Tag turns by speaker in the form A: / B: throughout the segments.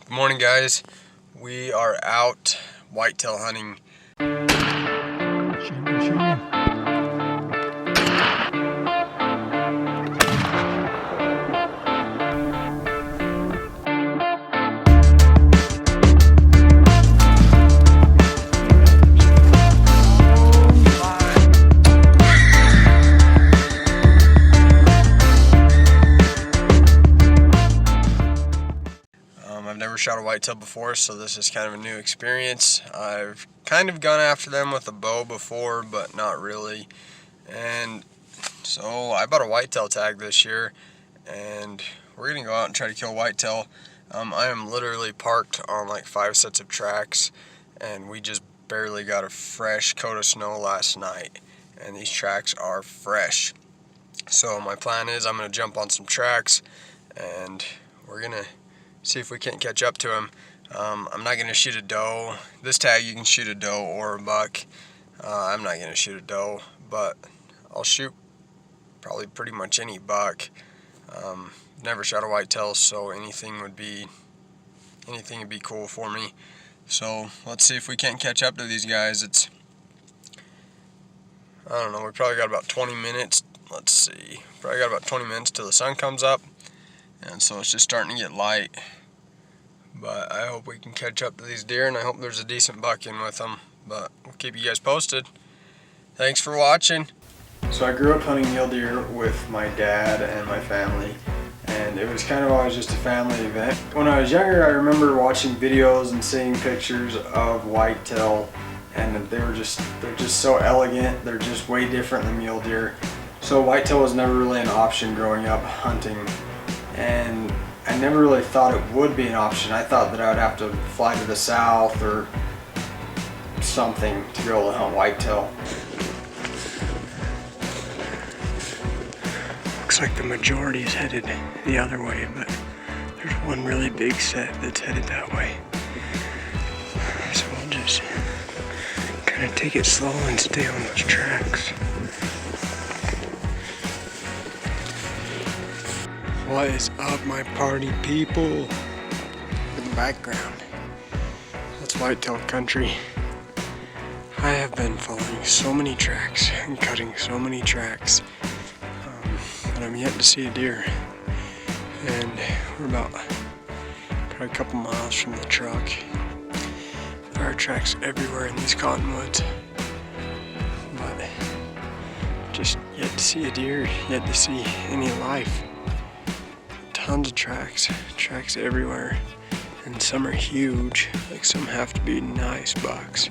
A: Good morning, guys. We are out whitetail hunting. I've never shot a whitetail before, so this is kind of a new experience. I've kind of gone after them with a bow before, but not really. And so I bought a whitetail tag this year, and we're gonna go out and try to kill whitetail. I am literally parked on like 5 sets of tracks, and we just barely got a fresh coat of snow last night, and these tracks are fresh. So my plan is I'm gonna jump on some tracks, and we're gonna see if we can't catch up to him. I'm not going to shoot a doe. This tag you can shoot a doe or a buck. I'm not going to shoot a doe, but I'll shoot probably pretty much any buck. Never shot a whitetail, so anything would be cool for me. So let's see if we can't catch up to these guys. I don't know, we probably got about 20 minutes. Let's see, probably got about 20 minutes till the sun comes up. And so it's just starting to get light, but I hope we can catch up to these deer, and I hope there's a decent buck in with them, but we'll keep you guys posted. Thanks for watching. So I grew up hunting mule deer with my dad and my family, and it was kind of always just a family event. When I was younger, I remember watching videos and seeing pictures of whitetail, and they're just so elegant. They're just way different than mule deer. So whitetail was never really an option growing up hunting. And I never really thought it would be an option. I thought that I would have to fly to the south or something to be able to hunt whitetail.
B: Looks like the majority is headed the other way, but there's one really big set that's headed that way. So we'll just kind of take it slow and stay on those tracks. What is up, my party people? In the background, that's whitetail country. I have been following so many tracks and cutting so many tracks, but I'm yet to see a deer. And we're about a couple miles from the truck. There are tracks everywhere in these cottonwoods, but just yet to see a deer, yet to see any life. Tons of tracks everywhere, and some are huge, like some have to be nice bucks,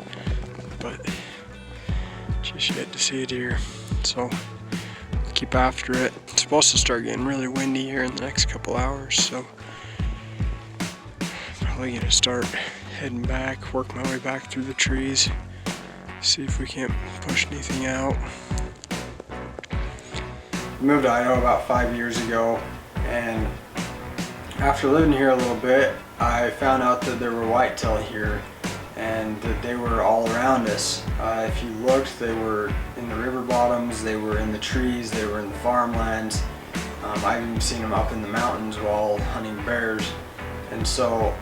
B: but just yet to see a deer. So we'll keep after it. It's supposed to start getting really windy here in the next couple hours, so probably gonna start heading back, work my way back through the trees, see if we can't push anything out.
A: We moved to Idaho about 5 years ago, and after living here a little bit, I found out that there were whitetail here and that they were all around us. If you looked, they were in the river bottoms, they were in the trees, they were in the farmlands. I've even seen them up in the mountains while hunting bears. And so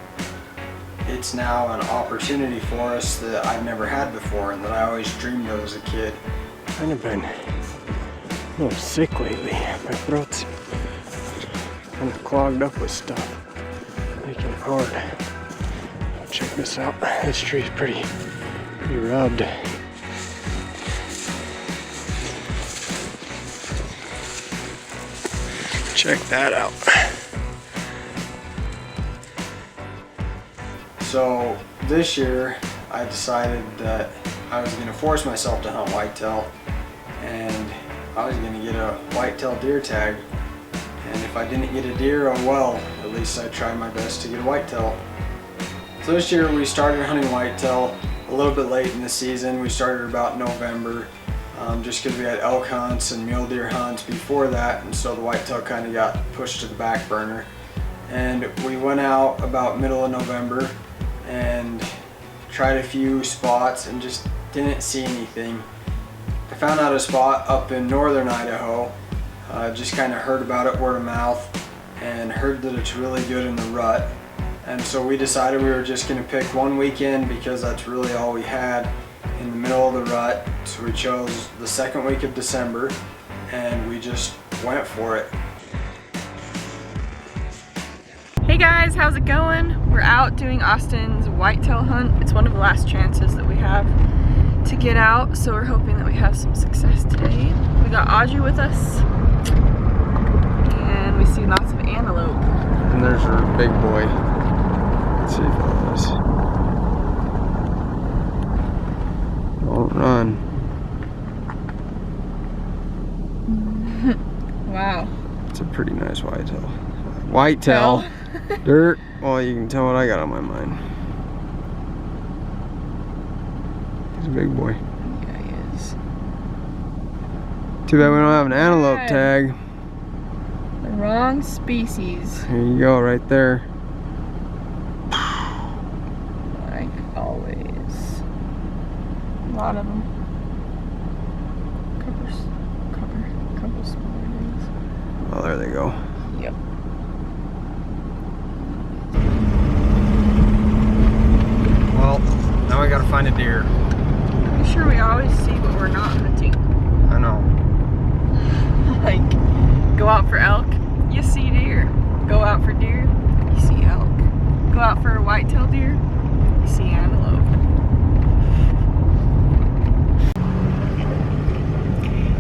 A: it's now an opportunity for us that I've never had before and that I always dreamed of as a kid.
B: Kind of been a little sick lately. My throat's kind of clogged up with stuff, making it hard. Check this out. This tree's pretty rubbed. Check that out.
A: So this year I decided that I was going to force myself to hunt whitetail, and I was going to get a whitetail deer tag. And if I didn't get a deer, oh well, at least I tried my best to get a whitetail. So this year we started hunting whitetail a little bit late in the season. We started about November, just because we had elk hunts and mule deer hunts before that, and so the whitetail kind of got pushed to the back burner. And we went out about middle of November and tried a few spots and just didn't see anything. I found out a spot up in northern Idaho. Just kind of heard about it word of mouth and heard that it's really good in the rut. And so we decided we were just gonna pick one weekend because that's really all we had in the middle of the rut. So we chose the second week of December and we just went for it.
C: Hey guys, how's it going? We're out doing Austin's whitetail hunt. It's one of the last chances that we have to get out, so we're hoping that we have some success today. We got Audrey with us, and we see lots of antelope.
A: And there's her big boy. Let's see if that is. Don't run.
C: Wow.
A: It's a pretty nice whitetail. Whitetail. Dirt. Well, you can tell what I got on my mind. He's a big boy.
C: Yeah, he is.
A: Too bad we don't have an antelope tag.
C: The wrong species.
A: Here you go, right there.
C: Like always. A lot of them. Couple smaller ones.
A: Oh, there they go.
C: Yep.
A: Well, now we gotta find a deer.
C: Pretty sure we always see what we're not hunting.
A: I know.
C: Like, go out for elk, you see deer. Go out for deer, you see elk. Go out for a whitetail deer, you see antelope.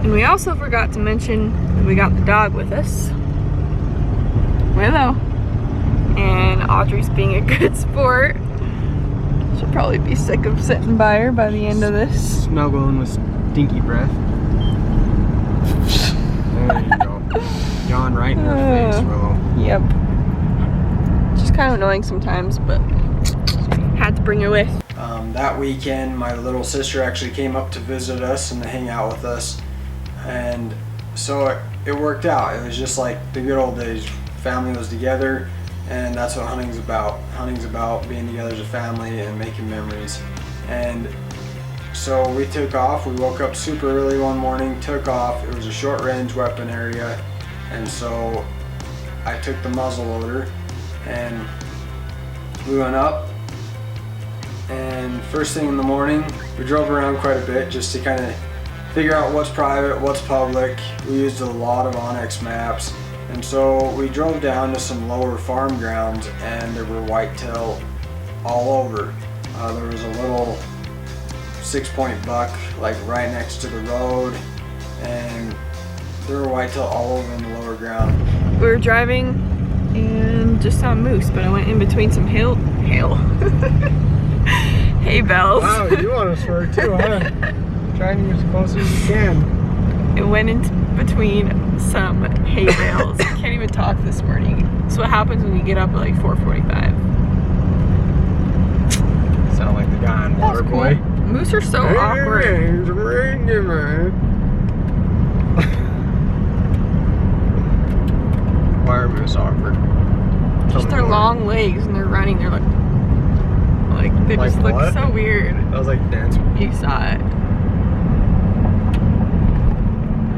C: And we also forgot to mention that we got the dog with us. Willow. And Audrey's being a good sport. She'll probably be sick of sitting by her by the end of this.
A: Snuggling with stinky breath. There you go. Yawn right in her face, Willow.
C: Yep. She's kind of annoying sometimes, but had to bring her with.
A: That weekend, my little sister actually came up to visit us and to hang out with us. And so it worked out. It was just like the good old days. Family was together, and that's what hunting's about. Hunting's about being together as a family and making memories. And so we took off. We woke up super early one morning, took off. It was a short range weapon area, and so I took the muzzle loader and we went up. And first thing in the morning, we drove around quite a bit just to kind of figure out what's private, what's public. We used a lot of Onyx maps. And so we drove down to some lower farm grounds and there were whitetail all over. There was a little 6-point buck like right next to the road, and there were whitetail all over in the lower ground.
C: We were driving and just saw a moose, but I went in between some hay bales.
A: Wow, you want to swear too, huh? Trying to get as close as you can.
C: It went in between some hay bales. I can't even talk this morning. So what happens when you get up at like 4:45?
A: Sound like the guy on
C: That's
A: Waterboy.
C: cool. Moose are so awkward.
A: Why are moose awkward?
C: Just their long legs and they're running. They're like they
A: Like
C: just look
A: what?
C: so weird.
A: That was like dance.
C: You saw it.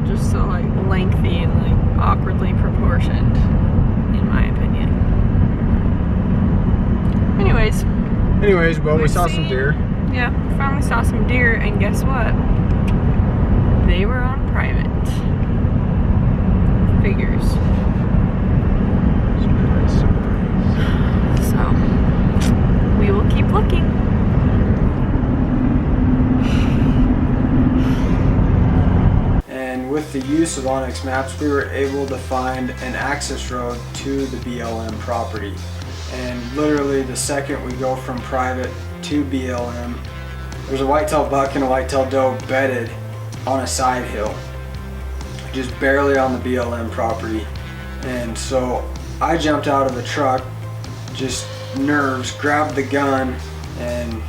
C: Just so like lengthy and like awkwardly proportioned, in my opinion. Anyways,
A: Well, we saw some deer.
C: Yeah, we finally saw some deer, and guess what? They were on private. Figures. So, we will keep looking.
A: And with the use of Onyx maps, we were able to find an access road to the BLM property. And literally the second we go from private to BLM, there's a whitetail buck and a whitetail doe bedded on a side hill, just barely on the BLM property. And so I jumped out of the truck, just nerves, grabbed the gun, and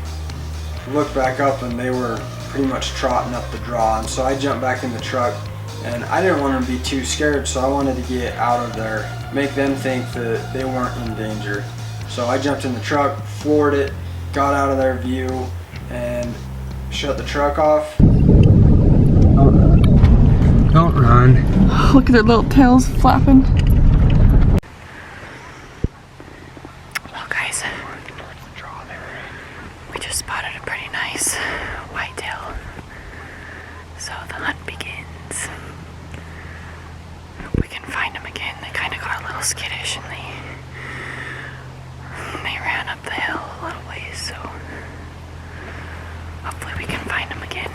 A: looked back up, and they were pretty much trotting up the draw. And so I jumped back in the truck, and I didn't want them to be too scared, so I wanted to get out of there, make them think that they weren't in danger. So I jumped in the truck, floored it, got out of their view, and shut the truck off. Don't run.
C: Look at their little tails flapping. Well guys, guys. We just spotted a pretty nice whitetail. So the hunt begins. Hope we can find them again. They kind of got a little skittish and they ran up the hill a little ways, so hopefully we can find them again.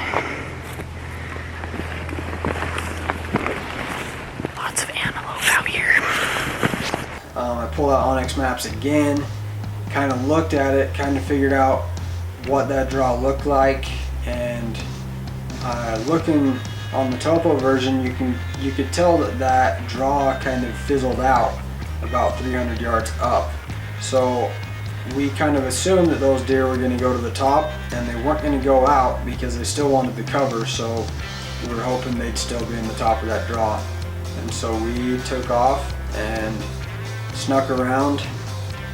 C: Lots of antelope out here.
B: I pulled out Onyx maps again, kind of looked at it, kind of figured out what that draw looked like, and looking on the topo version, you could tell that draw kind of fizzled out about 300 yards up. So we kind of assumed that those deer were going to go to the top, and they weren't going to go out because they still wanted the cover. So we were hoping they'd still be in the top of that draw, and so we took off and snuck around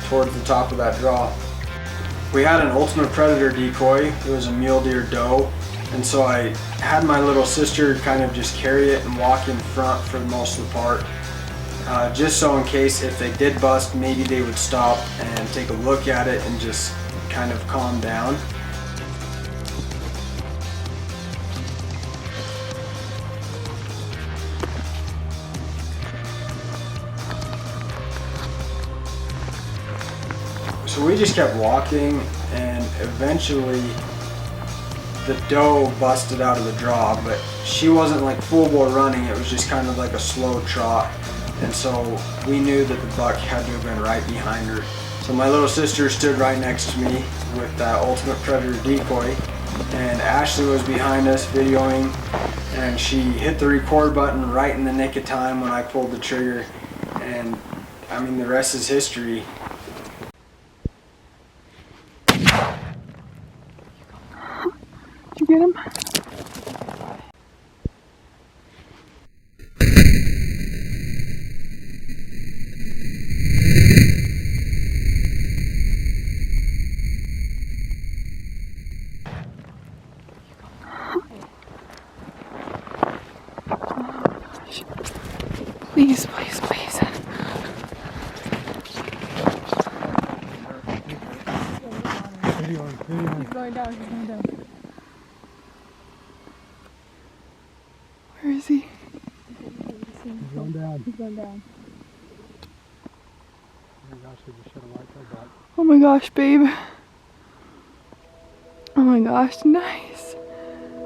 B: towards the top of that draw. We had an ultimate predator decoy. It was a mule deer doe, and so I had my little sister kind of just carry it and walk in front for most of the part, just so in case if they did bust, maybe they would stop and take a look at it and just kind of calm down. So we just kept walking, and eventually the doe busted out of the draw, but she wasn't like full bore running, it was just kind of like a slow trot, and so we knew that the buck had to have been right behind her. So my little sister stood right next to me with that ultimate predator decoy, and Ashley was behind us videoing, and she hit the record button right in the nick of time when I pulled the trigger, and I mean the rest is history.
C: Did you get him? Please, please, please. He's going down, he's going down. Where is he?
B: He's going down.
C: He's going down.
B: Oh my gosh, we just shot a whitetail buck.
C: Oh my gosh, babe. Oh my gosh, nice.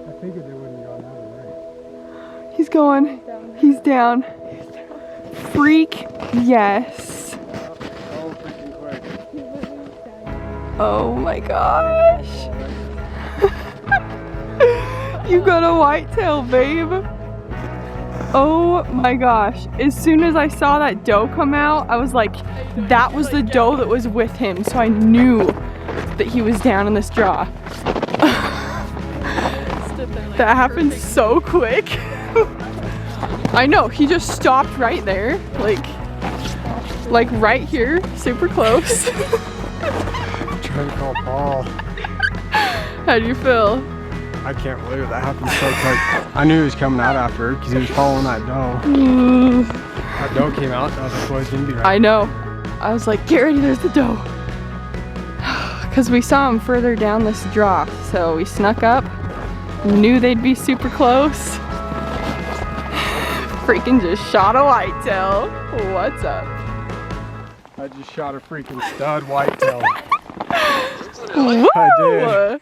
B: I figured they wouldn't have gone out of there.
C: He's going. He's down. Freak, yes.
B: Oh, freaking quick.
C: Oh my gosh. You got a whitetail, babe. Oh my gosh. As soon as I saw that doe come out, I was like, that was the doe that was with him. So I knew that he was down in this draw. That happened so quick. I know, he just stopped right there. Like right here, super close.
B: Trying to call Paul.
C: How do you feel?
B: I can't believe that happened so quick. I knew he was coming out after her because he was following that doe. That doe came out, I was like, boy, he's gonna be right.
C: I know. I was like, get ready, there's the doe. Because we saw him further down this draw, so we snuck up, knew they'd be super close. Freaking just shot a whitetail. What's up?
B: I just shot a freaking stud whitetail.
C: Woo!
B: I did.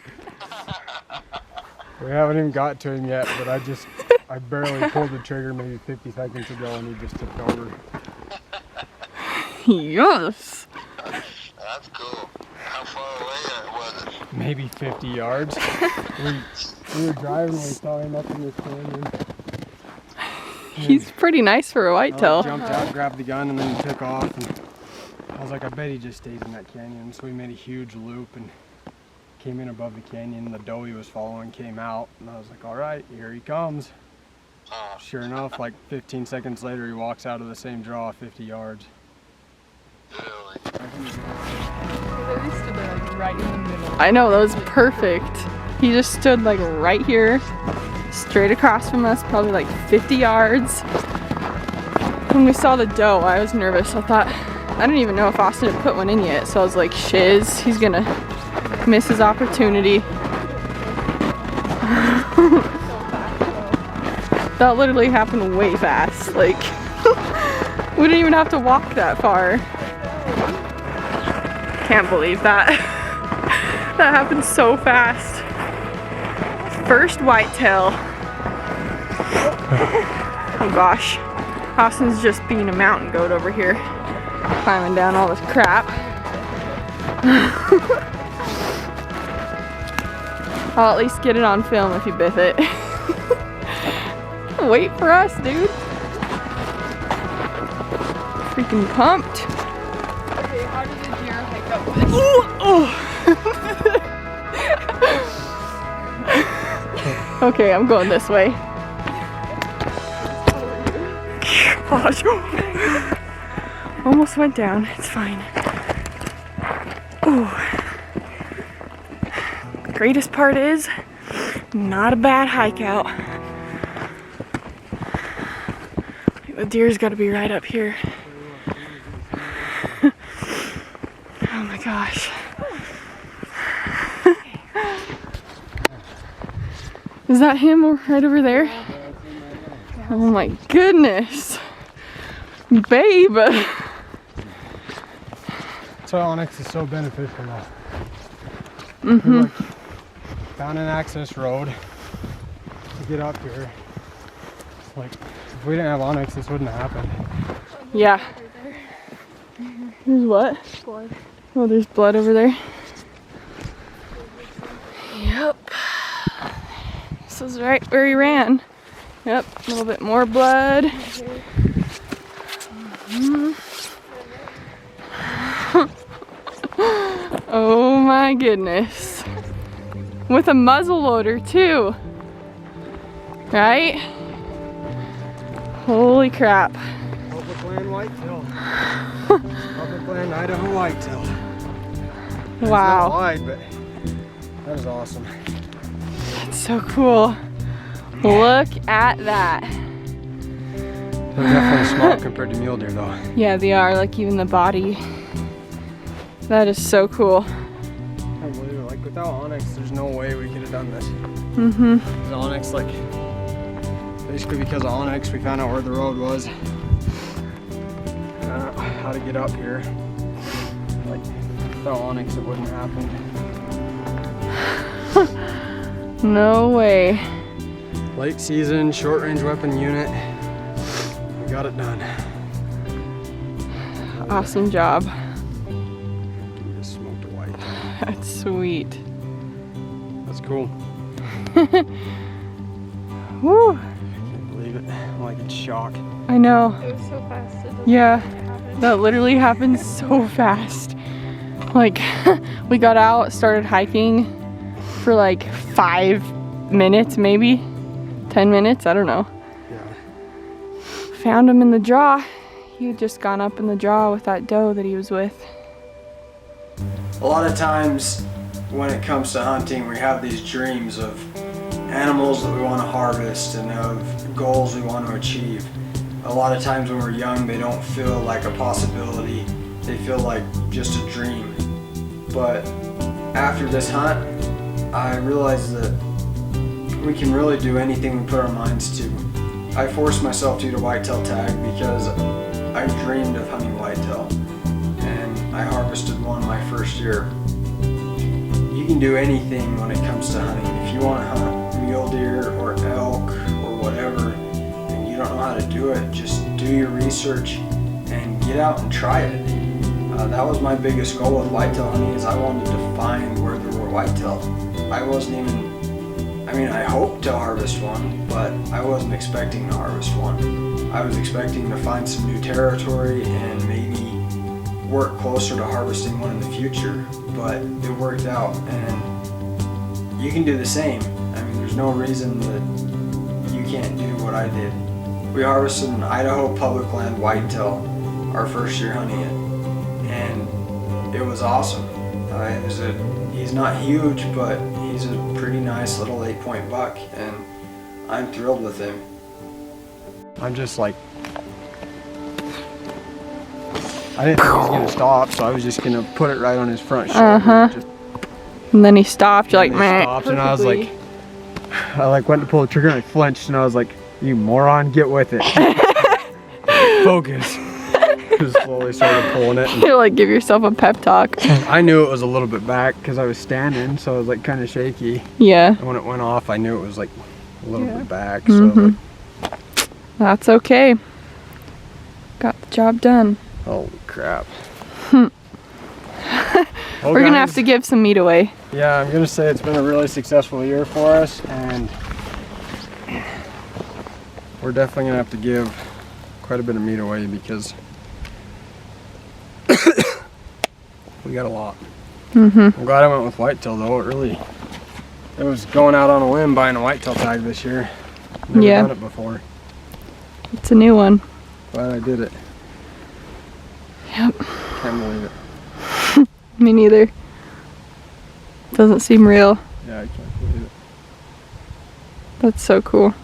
B: We haven't even got to him yet, but I barely pulled the trigger maybe 50 seconds ago and he just took over.
C: Yes.
D: That's cool. How far away was it?
B: Maybe 50 yards. we were driving and we saw him up in this canyon.
C: He's pretty nice for a whitetail.
B: Jumped out, grabbed the gun, and then he took off. And I was like, I bet he just stays in that canyon. So we made a huge loop and came in above the canyon. The doe he was following came out, and I was like, all right, here he comes. Sure enough, like 15 seconds later, he walks out of the same draw 50 yards.
D: Really?
C: I know, that was perfect. He just stood like right here, straight across from us, probably like 50 yards. When we saw the doe, I was nervous. I thought I didn't even know if Austin had put one in yet, so I was like, shiz, he's gonna miss his opportunity. That literally happened way fast. Like, we didn't even have to walk that far. Can't believe that. That happened so fast. First whitetail. Oh gosh. Austin's just being a mountain goat over here. Climbing down all this crap. I'll at least get it on film if you biff it. Wait for us, dude. Freaking pumped.
E: Okay, how does a deer hike up this?
C: Okay, I'm going this way. Gosh. Almost went down. It's fine. Ooh. Greatest part is not a bad hike out. The deer's got to be right up here. Oh my gosh. Is that him right over there? Oh my goodness. Babe.
B: That's why onX is so beneficial now.
C: Mm-hmm.
B: Like, found an access road to get up here. Like, if we didn't have onX, this wouldn't have happened.
C: Yeah. There's what?
E: Blood.
C: Oh, there's blood over there. Yep. This is right where he ran. Yep, a little bit more blood. Mm-hmm. Oh my goodness. With a muzzle loader too. Right? Holy crap.
B: Public land whitetail. Public land Idaho whitetail. It's not
C: Wow.
B: wide, but that is awesome.
C: That's so cool. Look at that.
B: They're definitely small compared to mule deer though.
C: Yeah, they are, like even the body. That is so cool.
B: I can't believe it. Like without onX, there's no way we could have done this.
C: Mm-hmm.
B: The onX, like, basically because of onX, we found out where the road was. How to get up here. Like, without onX, it wouldn't have happened.
C: No way.
B: Late season, short range weapon unit. We got it done.
C: Awesome job.
B: We just smoked a white.
C: That's sweet.
B: That's cool.
C: Woo.
B: Can't believe it. I'm like in shock.
C: I know.
E: It was so fast. It doesn't
C: Yeah.
E: happen.
C: That literally happened so fast. Like, we got out, started hiking for like 5 minutes, maybe 10 minutes, I don't know.
B: Yeah.
C: Found him in the draw. He had just gone up in the draw with that doe that he was with.
A: A lot of times when it comes to hunting, we have these dreams of animals that we want to harvest and of goals we want to achieve. A lot of times when we're young, they don't feel like a possibility. They feel like just a dream. But after this hunt, I realized that we can really do anything we put our minds to. I forced myself to eat a whitetail tag because I dreamed of hunting whitetail, and I harvested one my first year. You can do anything when it comes to hunting. If you want to hunt mule deer or elk or whatever, and you don't know how to do it, just do your research and get out and try it. That was my biggest goal with whitetail hunting, is I wanted to find where there were whitetail. I wasn't even, I hoped to harvest one, but I wasn't expecting to harvest one. I was expecting to find some new territory and maybe work closer to harvesting one in the future, but it worked out, and you can do the same. There's no reason that you can't do what I did. We harvested an Idaho public land whitetail our first year hunting it, and it was awesome. He's not huge, but he's a pretty nice little 8-point buck, and I'm thrilled with him.
B: I'm just like, I didn't think he was gonna stop, so I was just gonna put it right on his front shoulder. Just,
C: And then he stopped. You're like, man.
B: stopped, and I was like, went to pull the trigger and I flinched, and I was like, you moron, get with it. Focus. Just slowly started pulling it.
C: You like give yourself a pep talk.
B: I knew it was a little bit back because I was standing, so I was like kind of shaky.
C: Yeah.
B: And when it went off, I knew it was like a little bit back. So like,
C: that's okay. Got the job done.
B: holy crap.
C: We're gonna have to give some meat away.
B: Yeah, I'm gonna say it's been a really successful year for us, and we're definitely gonna have to give quite a bit of meat away because we got a lot. I'm glad I went with whitetail though. It was going out on a whim buying a whitetail tag this year. Never done it before.
C: It's a new one.
B: Glad I did it.
C: Yep.
B: Can't believe it.
C: Me neither. Doesn't seem real.
B: Yeah, I can't believe it.
C: That's so cool.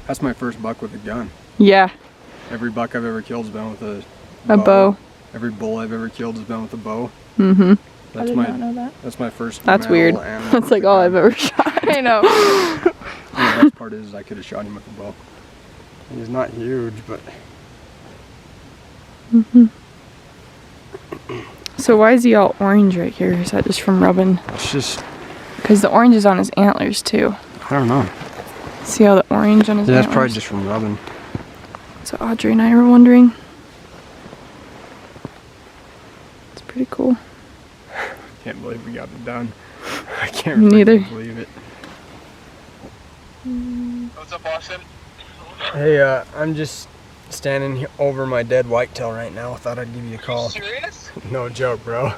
B: That's my first buck with a gun.
C: Yeah.
B: Every buck I've ever killed has been with a
C: bow.
B: Every bull I've ever killed has been with a bow.
C: Mm-hmm.
B: That's
E: I did not know that.
B: That's my first.
C: That's weird. That's like all I've ever shot. I know.
B: The best part is I could have shot him with a bow. He's not huge, but.
C: So why is he all orange right here? Is that just from rubbing?
B: It's just.
C: Because the orange is on his antlers too.
B: I don't know.
C: See how the orange on his
B: Yeah,
C: antlers?
B: that's probably just from rubbing.
C: So Audrey and I were wondering. It's pretty cool.
B: Can't believe we got it done. I
C: Me
B: can't
C: neither.
B: believe it.
D: What's up, Austin?
B: Hey, I'm just standing over my dead whitetail right now. I thought I'd give you a call.
D: Serious?
B: No joke, bro.
D: No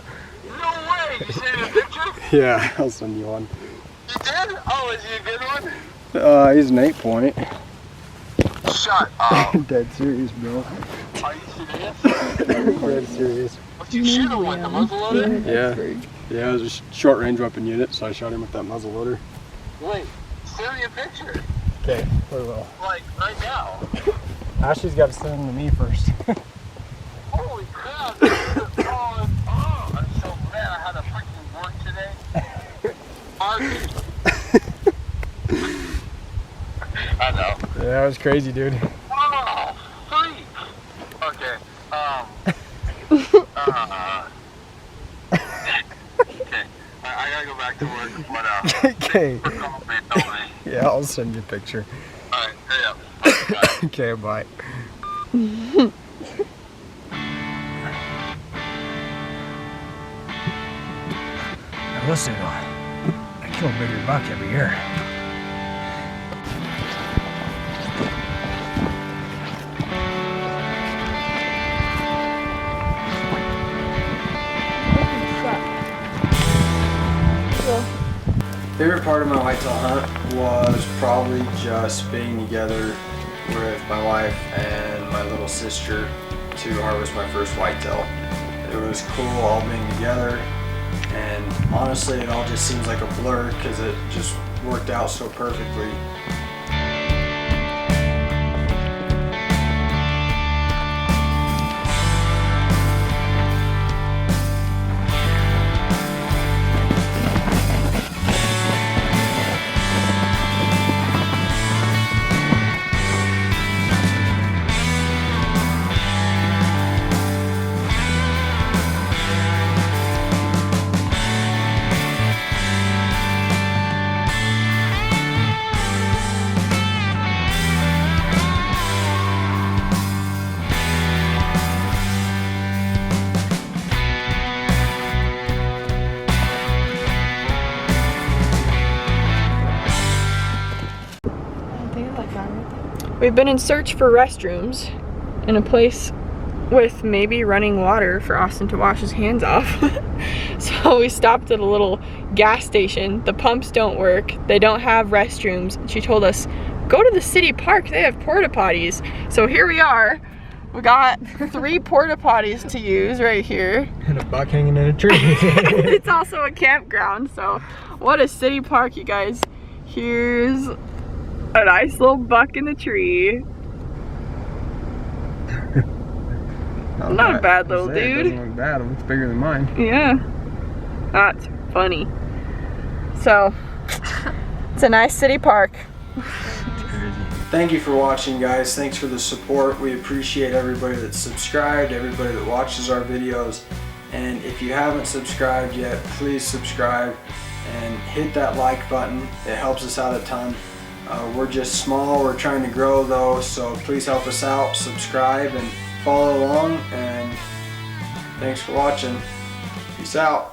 D: way! You sent a picture?
B: Yeah, I'll send you one.
D: You did? Oh, is he a good one?
B: He's an 8-point.
D: Shut up.
B: Dead serious, bro.
D: Are you serious?
B: Dead serious.
D: What you shoot him with, the muzzleloader?
B: Yeah. Yeah, it was a short range weapon unit, so I shot him with that muzzleloader.
D: Wait, send me a picture.
B: Okay, we will.
D: Like, right now.
B: Ashley's got to send them to me first.
D: Holy crap. I'm so glad I had to freaking work today. I know.
B: Yeah, it was crazy, dude.
D: Oh, freak. Okay. Okay. I gotta go back to work, but
B: Okay.
D: thanks for calling me.
B: Yeah, I'll send you a picture.
D: Alright, hurry up. Bye.
B: Okay, bye. Now listen, I kill a bigger buck every year. Favorite part of my whitetail hunt was probably just being together with my wife and my little sister to harvest my first whitetail. It was cool all being together, and honestly it all just seems like a blur because it just worked out so perfectly.
C: We've been in search for restrooms in a place with maybe running water for Austin to wash his hands off. So we stopped at a little gas station. The pumps don't work. They don't have restrooms. She told us, go to the city park. They have porta potties. So here we are. We got 3 porta potties to use right here.
B: And a buck hanging in a tree.
C: It's also a campground, so what a city park, you guys. Here's a nice little buck in the tree. Not a bad little
A: It
C: dude.
A: doesn't look bad. It looks bigger than mine.
C: Yeah. That's funny. So, it's a nice city park.
B: Thank you for watching, guys. Thanks for the support. We appreciate everybody that's subscribed, everybody that watches our videos. And if you haven't subscribed yet, please subscribe and hit that like button. It helps us out a ton. We're just small. We're trying to grow though, so please help us out. Subscribe and follow along. And thanks for watching. Peace out.